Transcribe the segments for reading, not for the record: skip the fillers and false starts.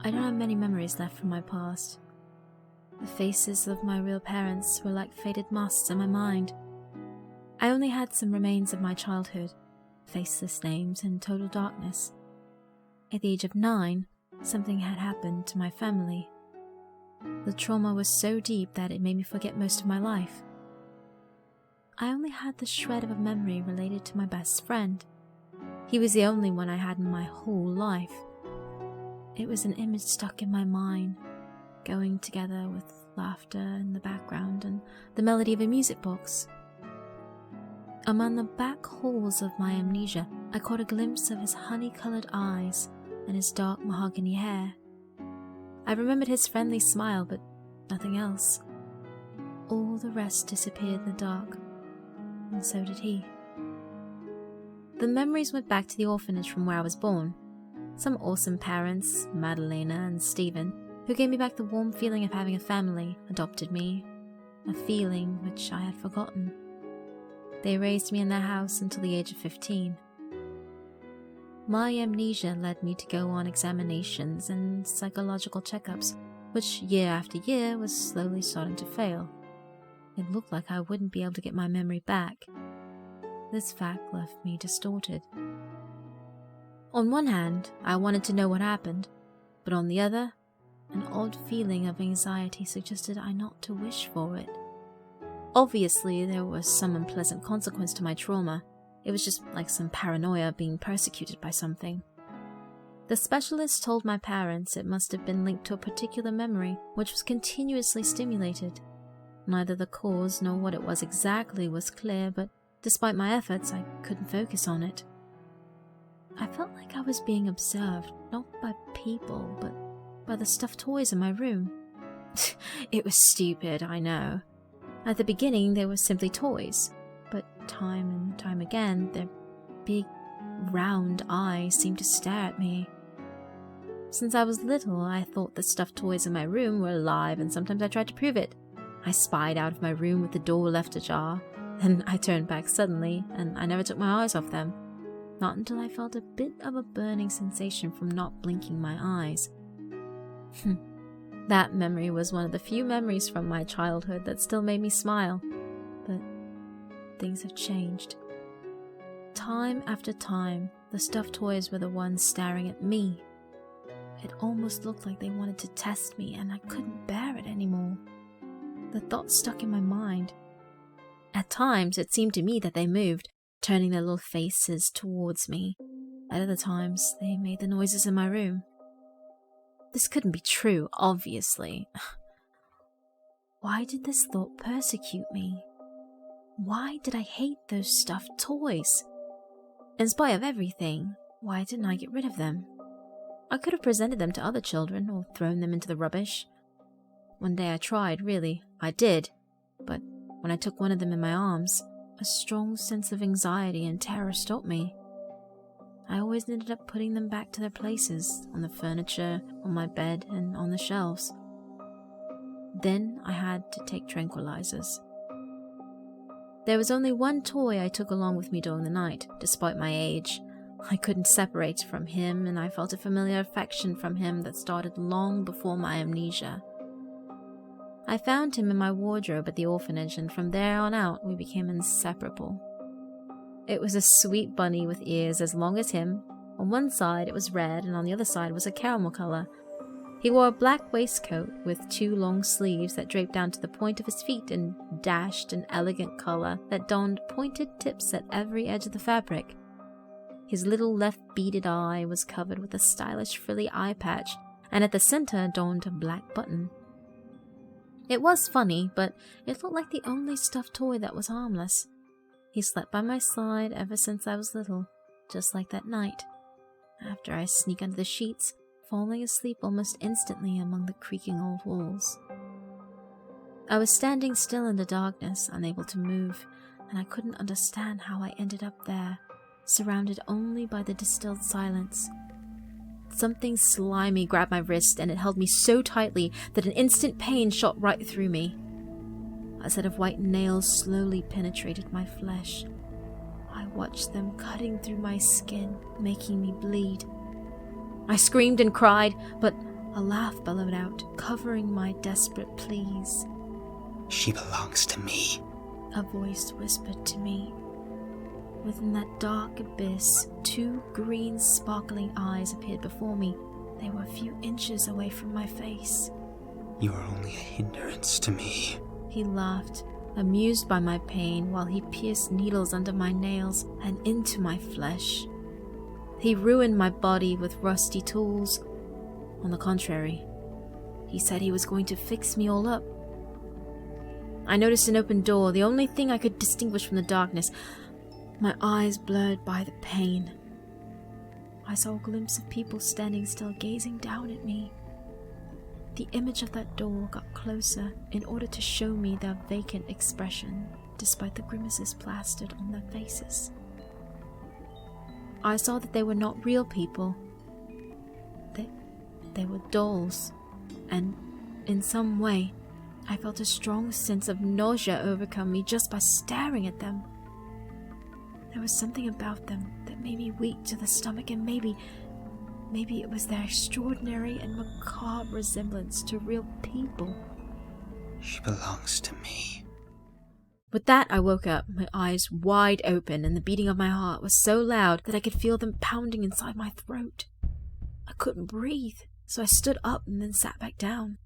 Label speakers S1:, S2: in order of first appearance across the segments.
S1: I don't have many memories left from my past. The faces of my real parents were like faded masks in my mind. I only had some remains of my childhood, faceless names and total darkness. At the age of 9, something had happened to my family. The trauma was so deep that it made me forget most of my life. I only had the shred of a memory related to my best friend. He was the only one I had in my whole life. It was an image stuck in my mind, going together with laughter in the background and the melody of a music box. Among the back halls of my amnesia, I caught a glimpse of his honey-colored eyes and his dark mahogany hair. I remembered his friendly smile, but nothing else. All the rest disappeared in the dark, and so did he. The memories went back to the orphanage from where I was born. Some awesome parents, Madalena and Stephen, who gave me back the warm feeling of having a family, adopted me, a feeling which I had forgotten. They raised me in their house until the age of 15. My amnesia led me to go on examinations and psychological checkups, which year after year was slowly starting to fail. It looked like I wouldn't be able to get my memory back. This fact left me distorted. On one hand, I wanted to know what happened, but on the other, an odd feeling of anxiety suggested I not to wish for it. Obviously, there was some unpleasant consequence to my trauma. It was just like some paranoia being persecuted by something. The specialist told my parents it must have been linked to a particular memory, which was continuously stimulated. Neither the cause nor what it was exactly was clear, but despite my efforts, I couldn't focus on it. I felt like I was being observed, not by people, but by the stuffed toys in my room. It was stupid, I know. At the beginning, they were simply toys, but time and time again, their big, round eyes seemed to stare at me. Since I was little, I thought the stuffed toys in my room were alive, and sometimes I tried to prove it. I spied out of my room with the door left ajar, then I turned back suddenly, and I never took my eyes off them. Not until I felt a bit of a burning sensation from not blinking my eyes. That memory was one of the few memories from my childhood that still made me smile. But things have changed. Time after time, the stuffed toys were the ones staring at me. It almost looked like they wanted to test me, and I couldn't bear it anymore. The thought stuck in my mind. At times, it seemed to me that they moved, turning their little faces towards me. At other times, they made the noises in my room. This couldn't be true, obviously. Why did this thought persecute me? Why did I hate those stuffed toys? In spite of everything, why didn't I get rid of them? I could have presented them to other children or thrown them into the rubbish. One day I tried, really, I did. But when I took one of them in my arms, a strong sense of anxiety and terror stopped me. I always ended up putting them back to their places, on the furniture, on my bed, and on the shelves. Then I had to take tranquilizers. There was only one toy I took along with me during the night, despite my age. I couldn't separate from him, and I felt a familiar affection from him that started long before my amnesia. I found him in my wardrobe at the orphanage, and from there on out, we became inseparable. It was a sweet bunny with ears as long as him. On one side it was red, and on the other side was a caramel color. He wore a black waistcoat with 2 long sleeves that draped down to the point of his feet and dashed an elegant collar that donned pointed tips at every edge of the fabric. His little left beaded eye was covered with a stylish frilly eye patch, and at the center adorned a black button. It was funny, but it looked like the only stuffed toy that was harmless. He slept by my side ever since I was little, just like that night. After I sneak under the sheets, falling asleep almost instantly among the creaking old walls. I was standing still in the darkness, unable to move, and I couldn't understand how I ended up there, surrounded only by the distilled silence. Something slimy grabbed my wrist, and it held me so tightly that an instant pain shot right through me. A set of white nails slowly penetrated my flesh. I watched them cutting through my skin, making me bleed. I screamed and cried, but A laugh bellowed out, covering my desperate pleas.
S2: She belongs to me,
S1: a voice whispered to me. Within that dark abyss, 2 green sparkling eyes appeared before me. They were a few inches away from my face.
S2: You are only a hindrance to me.
S1: He laughed, amused by my pain, while he pierced needles under my nails and into my flesh. He ruined my body with rusty tools. On the contrary, he said he was going to fix me all up. I noticed an open door, the only thing I could distinguish from the darkness, my eyes blurred by the pain. I saw a glimpse of people standing still, gazing down at me. The image of that door got closer in order to show me their vacant expression, despite the grimaces plastered on their faces. I saw that they were not real people. They were dolls, and in some way, I felt a strong sense of nausea overcome me just by staring at them. There was something about them that made me weak to the stomach, and maybe it was their extraordinary and macabre resemblance to real people.
S2: She belongs to me.
S1: With that, I woke up, my eyes wide open, and the beating of my heart was so loud that I could feel them pounding inside my throat. I couldn't breathe, so I stood up and then sat back down.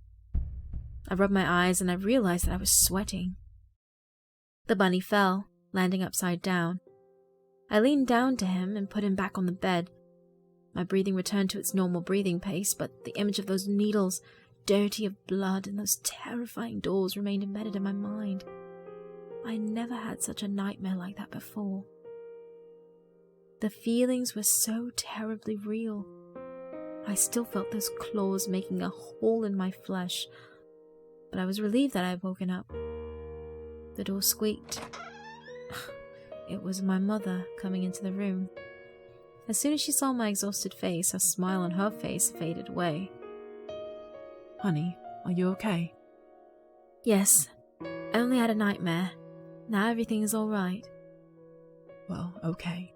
S1: I rubbed my eyes and I realized that I was sweating. The bunny fell, landing upside down. I leaned down to him and put him back on the bed. My breathing returned to its normal breathing pace, but the image of those needles, dirty of blood, and those terrifying doors remained embedded in my mind. I never had such a nightmare like that before. The feelings were so terribly real. I still felt those claws making a hole in my flesh, but I was relieved that I had woken up. The door squeaked. It was my mother coming into the room. As soon as she saw my exhausted face, a smile on her face faded away.
S3: Honey, are you okay?
S1: Yes, I only had a nightmare. Now everything is all right.
S3: Well, okay.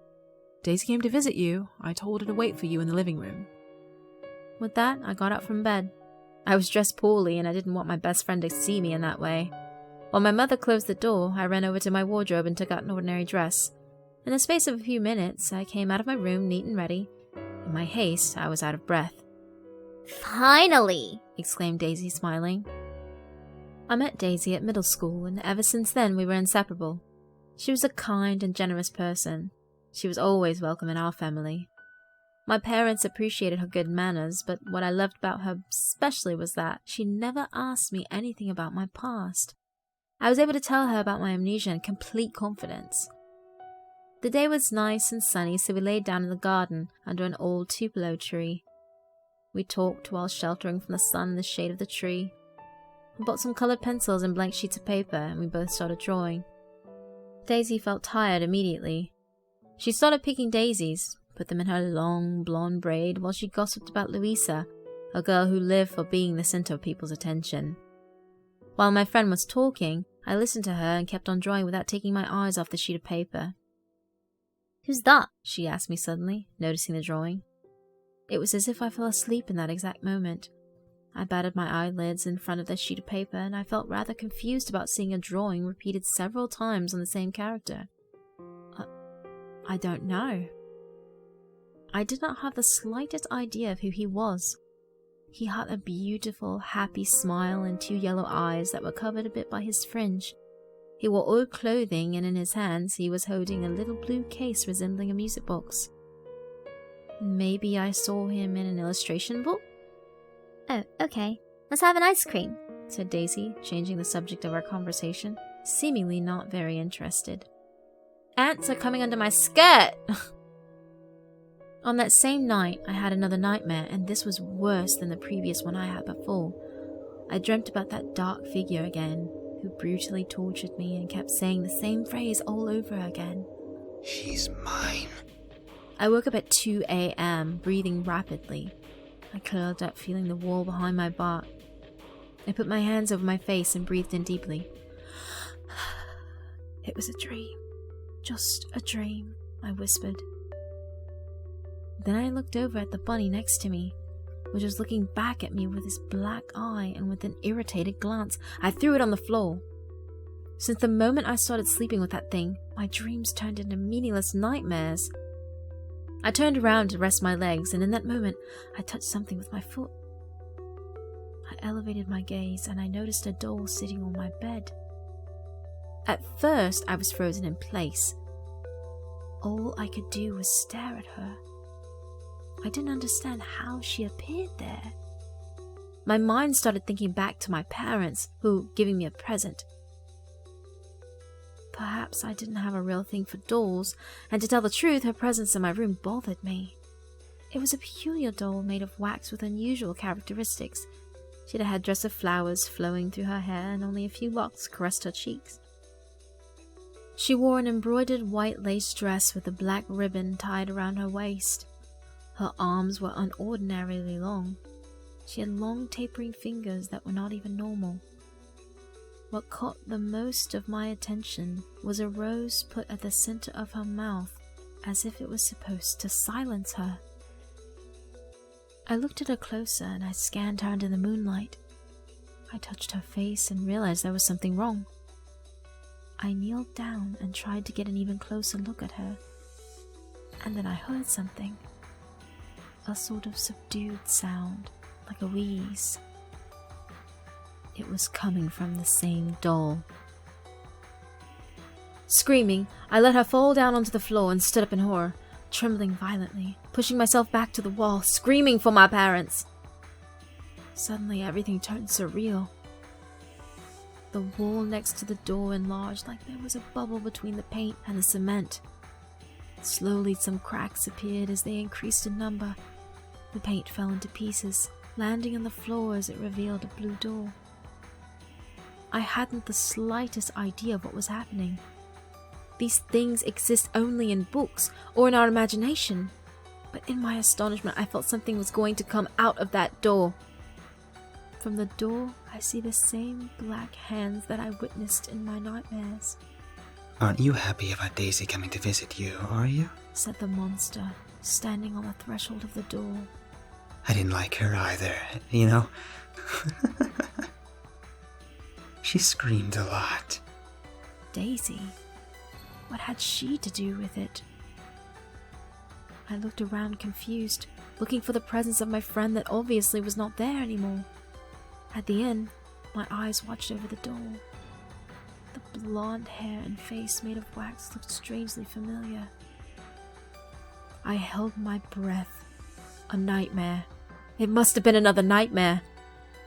S3: Daisy came to visit you. I told her to wait for you in the living room.
S1: With that, I got up from bed. I was dressed poorly and I didn't want my best friend to see me in that way. While my mother closed the door, I ran over to my wardrobe and took out an ordinary dress. In the space of a few minutes, I came out of my room neat and ready. In my haste, I was out of breath.
S4: "Finally!"
S1: exclaimed Daisy, smiling. I met Daisy at middle school, and ever since then we were inseparable. She was a kind and generous person. She was always welcome in our family. My parents appreciated her good manners, but what I loved about her especially was that she never asked me anything about my past. I was able to tell her about my amnesia in complete confidence. The day was nice and sunny, so we laid down in the garden under an old tupelo tree. We talked while sheltering from the sun in the shade of the tree. I bought some colored pencils and blank sheets of paper, and we both started drawing. Daisy felt tired immediately. She started picking daisies, put them in her long, blonde braid while she gossiped about Louisa, a girl who lived for being the center of people's attention. While my friend was talking, I listened to her and kept on drawing without taking my eyes off the sheet of paper.
S4: "Who's that?"
S1: she asked me suddenly, noticing the drawing. It was as if I fell asleep in that exact moment. I batted my eyelids in front of the sheet of paper, and I felt rather confused about seeing a drawing repeated several times on the same character. I don't know. I did not have the slightest idea of who he was. He had a beautiful, happy smile and 2 yellow eyes that were covered a bit by his fringe. He wore old clothing, and in his hands he was holding a little blue case resembling a music box. Maybe I saw him in an illustration book?
S4: "Oh, okay. Let's have an ice cream,"
S1: said Daisy, changing the subject of our conversation, seemingly not very interested. "Ants are coming under my skirt!" On that same night, I had another nightmare, and this was worse than the previous one I had before. I dreamt about that dark figure again, who brutally tortured me and kept saying the same phrase all over again.
S2: She's mine.
S1: I woke up at 2 a.m., breathing rapidly. I curled up, feeling the wall behind my back. I put my hands over my face and breathed in deeply. It was a dream. Just a dream, I whispered. Then I looked over at the bunny next to me. which was looking back at me with his black eye and with an irritated glance. I threw it on the floor. Since the moment I started sleeping with that thing, my dreams turned into meaningless nightmares. I turned around to rest my legs, and in that moment, I touched something with my foot. I elevated my gaze, and I noticed a doll sitting on my bed. At first, I was frozen in place. All I could do was stare at her. I didn't understand how she appeared there. My mind started thinking back to my parents, who giving me a present. Perhaps I didn't have a real thing for dolls, and to tell the truth, her presence in my room bothered me. It was a peculiar doll made of wax with unusual characteristics. She had a headdress of flowers flowing through her hair, and only a few locks caressed her cheeks. She wore an embroidered white lace dress with a black ribbon tied around her waist. Her arms were unordinarily long. She had long tapering fingers that were not even normal. What caught the most of my attention was a rose put at the center of her mouth, as if it was supposed to silence her. I looked at her closer and I scanned her under the moonlight. I touched her face and realized there was something wrong. I kneeled down and tried to get an even closer look at her. And then I heard something. A sort of subdued sound, like a wheeze. It was coming from the same doll. Screaming, I let her fall down onto the floor and stood up in horror, trembling violently, pushing myself back to the wall, screaming for my parents. Suddenly, everything turned surreal. The wall next to the door enlarged like there was a bubble between the paint and the cement. Slowly, some cracks appeared as they increased in number. The paint fell into pieces, landing on the floor as it revealed a blue door. I hadn't the slightest idea of what was happening. These things exist only in books or in our imagination. But in my astonishment, I felt something was going to come out of that door. From the door, I see the same black hands that I witnessed in my nightmares.
S2: Aren't you happy about Daisy coming to visit you, are you?
S1: Said the monster, standing on the threshold of the door.
S2: I didn't like her either, you know? She screamed a lot.
S1: Daisy? What had she to do with it? I looked around confused, looking for the presence of my friend that obviously was not there anymore. At the end, my eyes watched over the door. The blonde hair and face made of wax looked strangely familiar. I held my breath. A nightmare. It must have been another nightmare.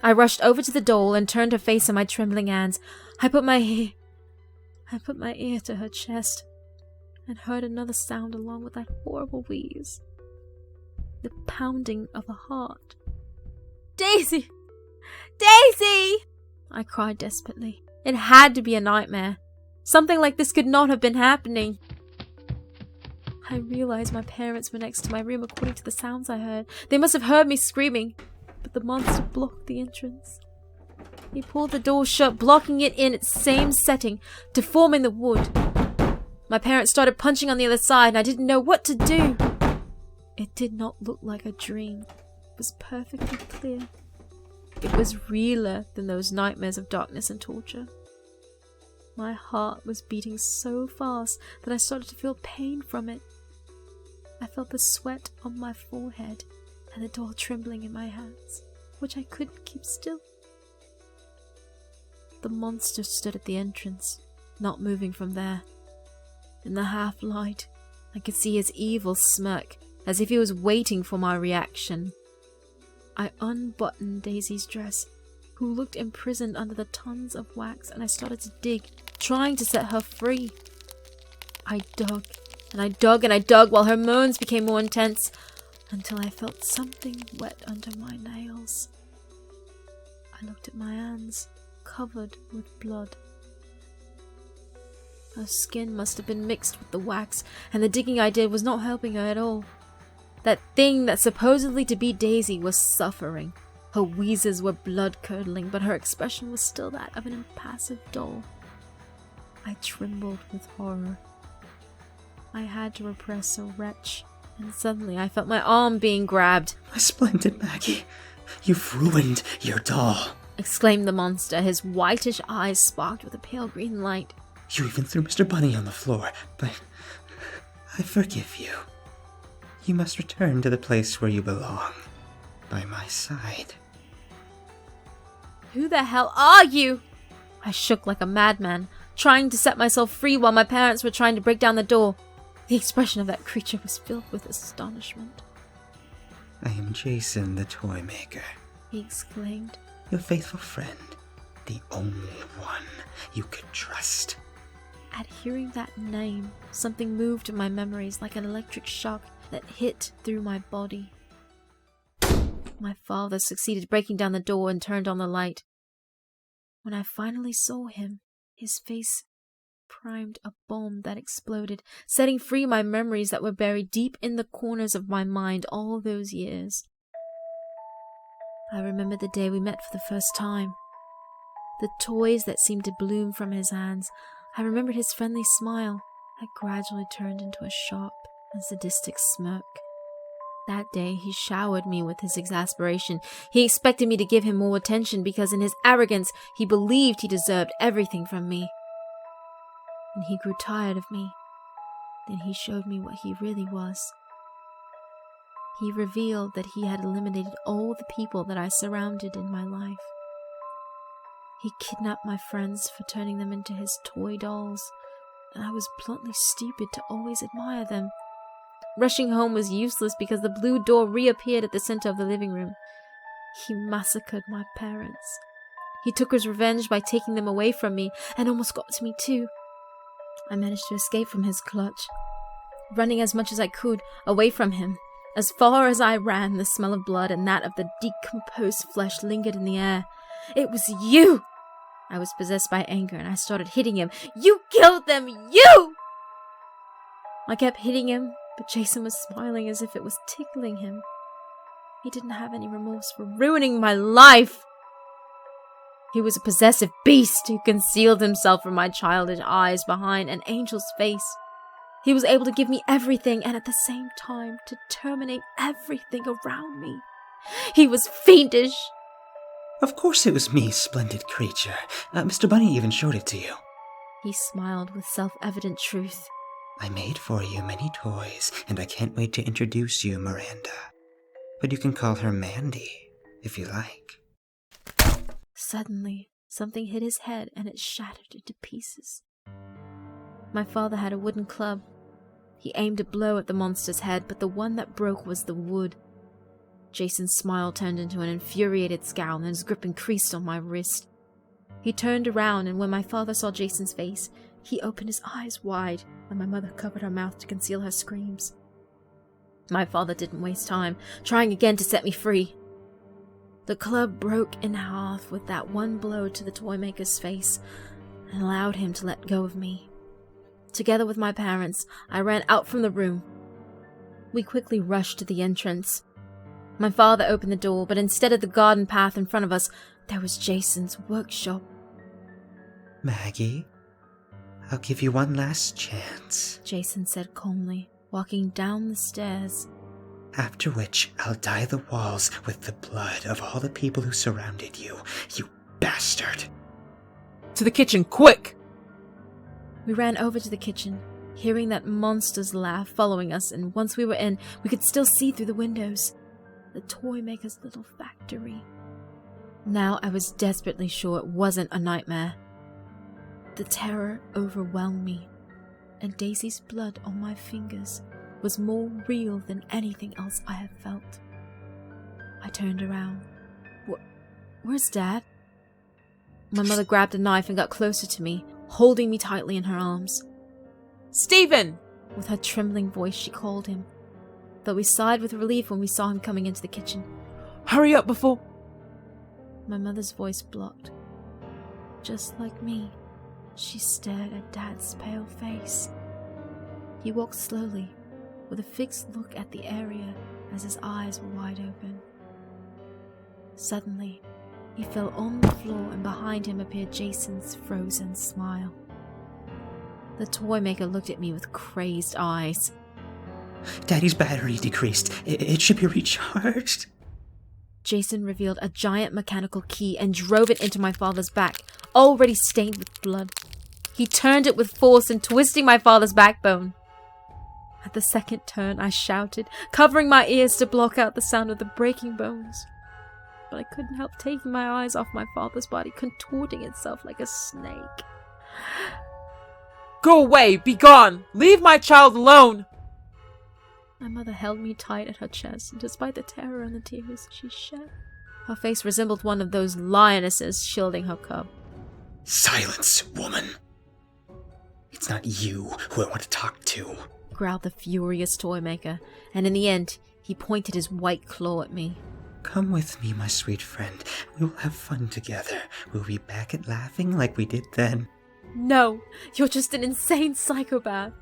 S1: I rushed over to the doll and turned her face in my trembling hands. I put my ear to her chest and heard another sound along with that horrible wheeze. The pounding of a heart. Daisy! Daisy! I cried desperately. It had to be a nightmare. Something like this could not have been happening. I realized my parents were next to my room according to the sounds I heard. They must have heard me screaming, but the monster blocked the entrance. He pulled the door shut, blocking it in its same setting, deforming the wood. My parents started punching on the other side, and I didn't know what to do. It did not look like a dream. It was perfectly clear. It was realer than those nightmares of darkness and torture. My heart was beating so fast that I started to feel pain from it. I felt the sweat on my forehead and the doll trembling in my hands, which I couldn't keep still. The monster stood at the entrance, not moving from there. In the half-light, I could see his evil smirk, as if he was waiting for my reaction. I unbuttoned Daisy's dress, who looked imprisoned under the tons of wax, and I started to dig, trying to set her free. I dug, and I dug, and I dug, while her moans became more intense, until I felt something wet under my nails. I looked at my hands, covered with blood. Her skin must have been mixed with the wax, and the digging I did was not helping her at all. That thing that supposedly to be Daisy was suffering. Her wheezes were blood-curdling, but her expression was still that of an impassive doll. I trembled with horror. I had to repress a retch and suddenly I felt my arm being grabbed.
S2: My splendid Maggie, you've ruined your doll.
S1: Exclaimed the monster, his whitish eyes sparked with a pale green light.
S2: You even threw Mr. Bunny on the floor, but I forgive you. You must return to the place where you belong, by my side.
S1: Who the hell are you? I shook like a madman, trying to set myself free while my parents were trying to break down the door. The expression of that creature was filled with astonishment.
S2: I am Jason the Toy Maker,
S1: He exclaimed.
S2: your faithful friend, the only one you could trust.
S1: At hearing that name, something moved in my memories like an electric shock that hit through my body. My father succeeded breaking down the door and turned on the light. When I finally saw him, his face primed a bomb that exploded, setting free my memories that were buried deep in the corners of my mind all those years. I remember the day we met for the first time. The toys that seemed to bloom from his hands. I remembered his friendly smile that gradually turned into a sharp and sadistic smirk. That day, he showered me with his exasperation. He expected me to give him more attention because in his arrogance, he believed he deserved everything from me. When he grew tired of me, then he showed me what he really was. He revealed that he had eliminated all the people that I surrounded in my life. He kidnapped my friends for turning them into his toy dolls, and I was bluntly stupid to always admire them. Rushing home was useless because the blue door reappeared at the center of the living room. He massacred my parents. He took his revenge by taking them away from me and almost got to me too. I managed to escape from his clutch, running as much as I could away from him. As far as I ran, the smell of blood and that of the decomposed flesh lingered in the air. It was you! I was possessed by anger and I started hitting him. You killed them! You! I kept hitting him, but Jason was smiling as if it was tickling him. He didn't have any remorse for ruining my life. He was a possessive beast who concealed himself from my childish eyes behind an angel's face. He was able to give me everything and at the same time to terminate everything around me. He was fiendish.
S2: Of course it was me, splendid creature. Mr. Bunny even showed it to you.
S1: He smiled with self-evident truth.
S2: I made for you many toys, and I can't wait to introduce you, Miranda. But you can call her Mandy, if you like.
S1: Suddenly, something hit his head and it shattered into pieces. My father had a wooden club. He aimed a blow at the monster's head, but the one that broke was the wood. Jason's smile turned into an infuriated scowl and his grip increased on my wrist. He turned around, and when my father saw Jason's face, he opened his eyes wide, and my mother covered her mouth to conceal her screams. My father didn't waste time, trying again to set me free. The club broke in half with that one blow to the toy maker's face and allowed him to let go of me. Together with my parents, I ran out from the room. We quickly rushed to the entrance. My father opened the door, but instead of the garden path in front of us, there was Jason's workshop.
S2: Maggie, I'll give you one last chance.
S1: Jason said calmly, walking down the stairs.
S2: After which, I'll dye the walls with the blood of all the people who surrounded you, you bastard.
S3: To the kitchen, quick!
S1: We ran over to the kitchen, hearing that monster's laugh following us, and once we were in, we could still see through the windows. The toy maker's little factory. Now I was desperately sure it wasn't a nightmare. The terror overwhelmed me, and Daisy's blood on my fingers was more real than anything else I had felt. I turned around. Where's Dad? My mother grabbed a knife and got closer to me, holding me tightly in her arms.
S3: Stephen!
S1: With her trembling voice, she called him, but we sighed with relief when we saw him coming into the kitchen.
S3: Hurry up before...
S1: My mother's voice blocked. Just like me, she stared at Dad's pale face. He walked slowly, with a fixed look at the area as his eyes were wide open. Suddenly, he fell on the floor and behind him appeared Jason's frozen smile. The toy maker looked at me with crazed eyes.
S2: Daddy's battery decreased. It should be recharged.
S1: Jason revealed a giant mechanical key and drove it into my father's back, already stained with blood. He turned it with force and twisting my father's backbone. At the second turn, I shouted, covering my ears to block out the sound of the breaking bones. But I couldn't help taking my eyes off my father's body, contorting itself like a snake.
S3: Go away! Be gone! Leave my child alone!
S1: My mother held me tight at her chest, and despite the terror and the tears she shed, her face resembled one of those lionesses shielding her cub.
S2: Silence, woman! It's not you who I want to talk to,
S1: growled the furious toy maker, and in the end, he pointed his white claw at me.
S2: Come with me, my sweet friend. We will have fun together. We'll be back at laughing like we did then.
S1: No, you're just an insane psychopath.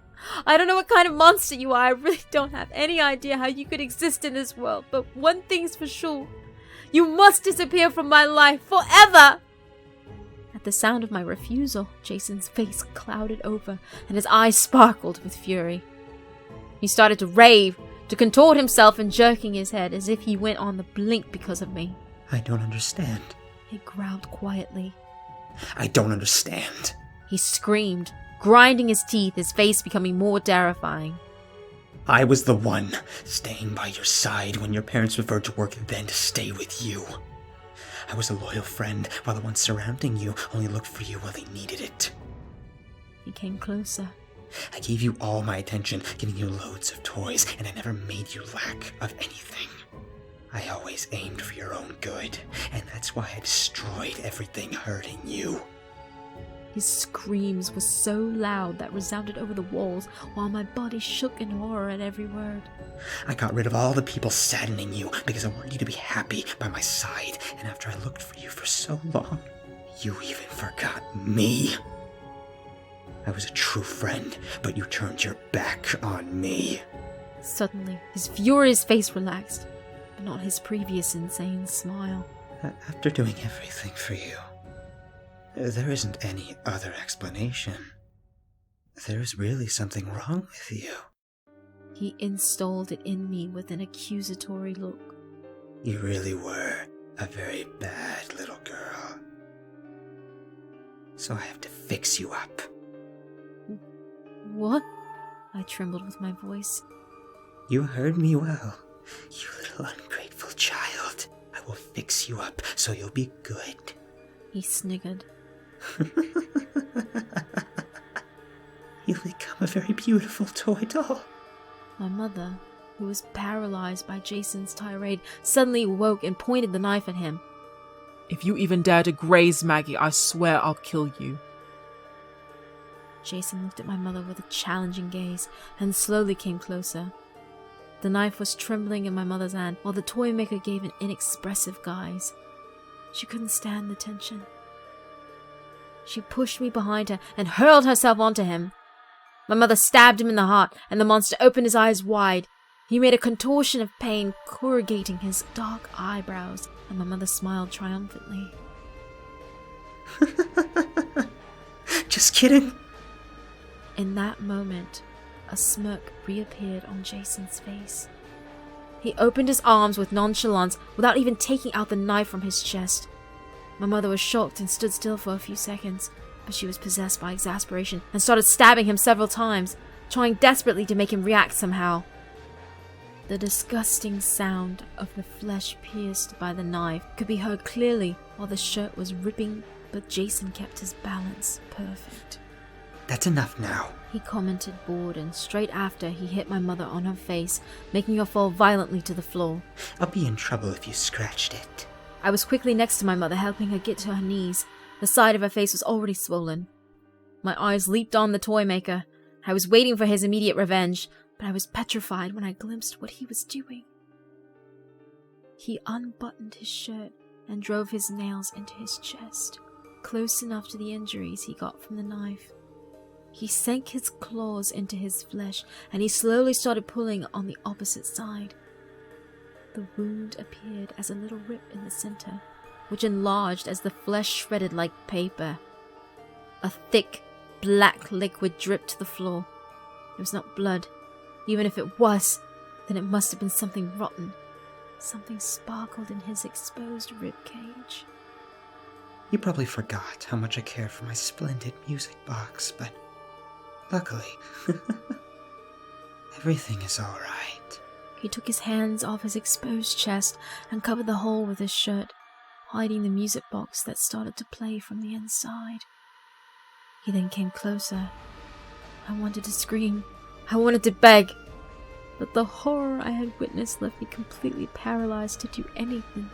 S1: I don't know what kind of monster you are. I really don't have any idea how you could exist in this world. But one thing's for sure. You must disappear from my life forever! At the sound of my refusal, Jason's face clouded over and his eyes sparkled with fury. He started to rave, to contort himself and jerking his head as if he went on the blink because of me.
S2: I don't understand.
S1: He growled quietly.
S2: I don't understand.
S1: He screamed, grinding his teeth, his face becoming more terrifying.
S2: I was the one staying by your side when your parents referred to work then to stay with you. I was a loyal friend while the ones surrounding you only looked for you while they needed it.
S1: He came closer.
S2: I gave you all my attention, giving you loads of toys, and I never made you lack of anything. I always aimed for your own good, and that's why I destroyed everything hurting you.
S1: His screams were so loud that resounded over the walls, while my body shook in horror at every word.
S2: I got rid of all the people saddening you because I wanted you to be happy by my side, and after I looked for you for so long, you even forgot me. I was a true friend, but you turned your back on me.
S1: Suddenly, his furious face relaxed, but not his previous insane smile.
S2: After doing everything for you, there isn't any other explanation. There's really something wrong with you.
S1: He installed it in me with an accusatory look.
S2: You really were a very bad little girl. So I have to fix you up.
S1: What? I trembled with my voice.
S2: You heard me well. You little ungrateful child. I will fix you up so you'll be good.
S1: He sniggered.
S2: You'll become a very beautiful toy doll.
S1: My mother, who was paralyzed by Jason's tirade, suddenly woke and pointed the knife at him.
S3: If you even dare to graze Maggie, I swear I'll kill you.
S1: Jason looked at my mother with a challenging gaze and slowly came closer. The knife was trembling in my mother's hand while the toy maker gave an inexpressive guise. She couldn't stand the tension. She pushed me behind her and hurled herself onto him. My mother stabbed him in the heart, and the monster opened his eyes wide. He made a contortion of pain, corrugating his dark eyebrows, and my mother smiled triumphantly.
S2: Just kidding.
S1: In that moment, a smirk reappeared on Jason's face. He opened his arms with nonchalance without even taking out the knife from his chest. My mother was shocked and stood still for a few seconds, but she was possessed by exasperation and started stabbing him several times, trying desperately to make him react somehow. The disgusting sound of the flesh pierced by the knife could be heard clearly while the shirt was ripping, but Jason kept his balance perfect.
S2: That's enough now,
S1: he commented, bored, and straight after he hit my mother on her face, making her fall violently to the floor.
S2: I'll be in trouble if you scratched it.
S1: I was quickly next to my mother, helping her get to her knees. The side of her face was already swollen. My eyes leaped on the toy maker. I was waiting for his immediate revenge, but I was petrified when I glimpsed what he was doing. He unbuttoned his shirt and drove his nails into his chest, close enough to the injuries he got from the knife. He sank his claws into his flesh, and he slowly started pulling on the opposite side. The wound appeared as a little rip in the center, which enlarged as the flesh shredded like paper. A thick, black liquid dripped to the floor. It was not blood. Even if it was, then it must have been something rotten. Something sparkled in his exposed ribcage.
S2: You probably forgot how much I cared for my splendid music box, but luckily, everything is alright.
S1: He took his hands off his exposed chest and covered the hole with his shirt, hiding the music box that started to play from the inside. He then came closer. I wanted to scream. I wanted to beg. But the horror I had witnessed left me completely paralyzed to do anything,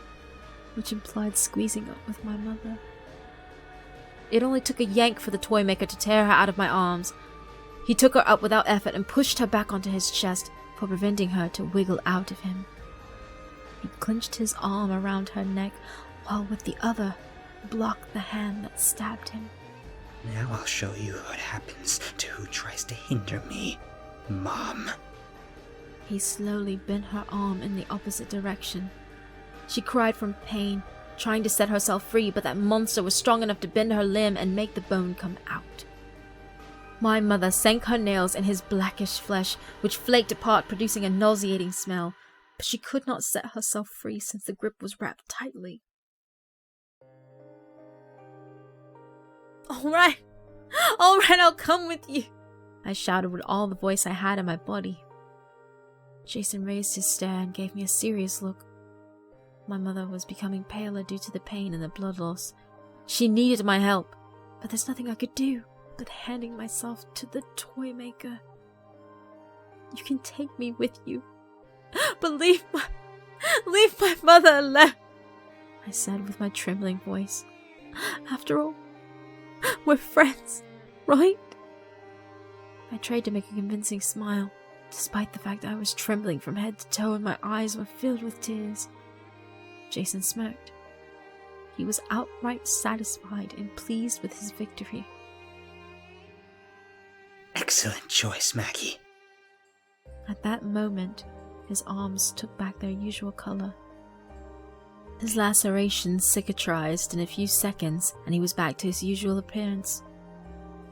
S1: which implied squeezing up with my mother. It only took a yank for the toy maker to tear her out of my arms. He took her up without effort and pushed her back onto his chest, for preventing her to wiggle out of him. He clenched his arm around her neck, while with the other blocked the hand that stabbed him.
S2: Now I'll show you what happens to who tries to hinder me, Mom.
S1: He slowly bent her arm in the opposite direction. She cried from pain, trying to set herself free, but that monster was strong enough to bend her limb and make the bone come out. My mother sank her nails in his blackish flesh, which flaked apart, producing a nauseating smell, but she could not set herself free since the grip was wrapped tightly. All right, I'll come with you, I shouted with all the voice I had in my body. Jason raised his stare and gave me a serious look. My mother was becoming paler due to the pain and the blood loss. She needed my help, but there's nothing I could do but handing myself to the toy maker. You can take me with you, but leave my mother alone, I said with my trembling voice. After all, we're friends, right? I tried to make a convincing smile, despite the fact I was trembling from head to toe and my eyes were filled with tears. Jason smirked. He was outright satisfied and pleased with his victory.
S2: Excellent choice, Maggie.
S1: At that moment, his arms took back their usual color. His lacerations cicatrized in a few seconds, and he was back to his usual appearance.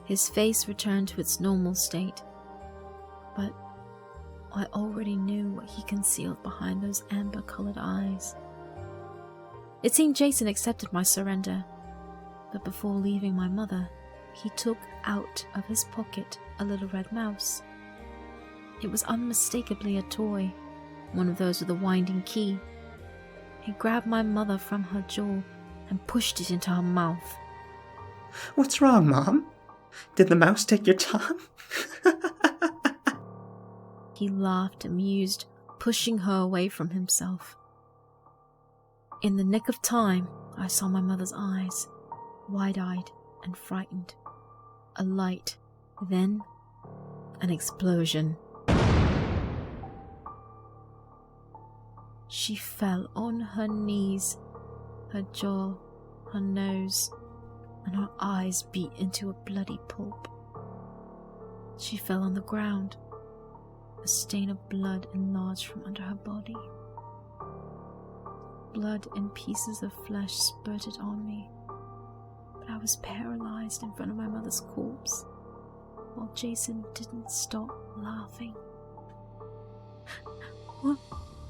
S1: His face returned to its normal state, but I already knew what he concealed behind those amber-colored eyes. It seemed Jason accepted my surrender, but before leaving my mother, he took out of his pocket a little red mouse. It was unmistakably a toy, one of those with a winding key. He grabbed my mother from her jaw and pushed it into her mouth.
S2: What's wrong, Mom? Did the mouse take your tongue?
S1: He laughed, amused, pushing her away from himself. In the nick of time, I saw my mother's eyes, wide-eyed and frightened. A light, then an explosion. She fell on her knees, her jaw, her nose, and her eyes beat into a bloody pulp. She fell on the ground. A stain of blood enlarged from under her body. Blood and pieces of flesh spurted on me, but I was paralyzed in front of my mother's corpse, while Jason didn't stop laughing.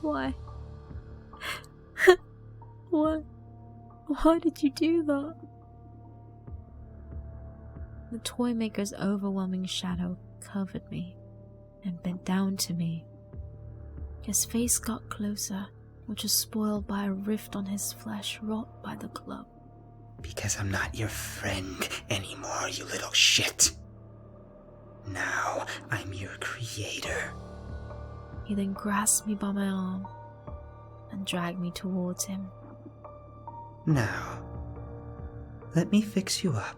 S1: Why? Why did you do that? The toy maker's overwhelming shadow covered me and bent down to me. His face got closer, which was spoiled by a rift on his flesh wrought by the club.
S2: Because I'm not your friend anymore, you little shit. Now I'm your creator.
S1: He then grasped me by my arm and dragged me towards him.
S2: Now, let me fix you up.